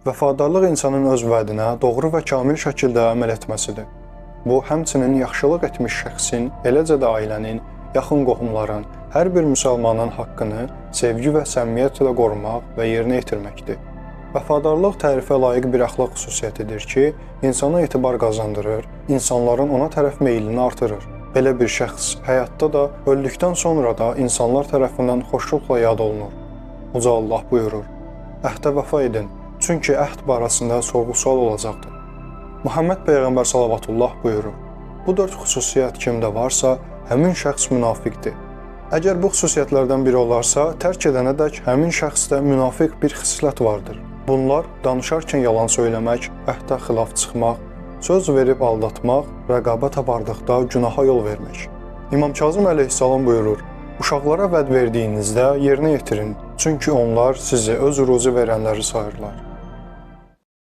Vəfadarlıq insanın öz vədinə doğru və kamil şəkildə əməl etməsidir. Bu, həmçinin yaxşılıq etmiş şəxsin, eləcə də ailənin, yaxın qohumların, hər bir müsəlmanın haqqını sevgi və səmimiyyətlə qorumaq və yerinə yetirməkdir. Vəfadarlıq tərifə layiq bir əxlaq xüsusiyyətidir ki, insana etibar qazandırır, insanların ona tərəf meylini artırır. Belə bir şəxs həyatda da, öldükdən sonra da insanlar tərəfindən xoşluqla yad olunur. Uca Allah buyurur: "Əhdə vəfa edin, çünki əhd barəsində sorğu-sual olacaqdır." Muhammed Peyğəmbər salavatullah buyurur: "Bu 4 xüsusiyyət kimdə varsa, həmin şəxs münafiqdir." Əgər bu xüsusiyyətlərdən biri olarsa, tərk edənədək həmin şəxsdə münafiq bir xislət vardır. Bunlar danışarkən yalan söyləmək, əhdə xilaf çıxmaq, söz verib aldatmaq, rəqabət apardıqda günaha yol vermək. İmam Kazım əleyhissalam buyurur: "Uşaqlara vəd verdiyinizdə yerinə yetirin, çünki onlar sizi öz ruzi verənləri sayırlar."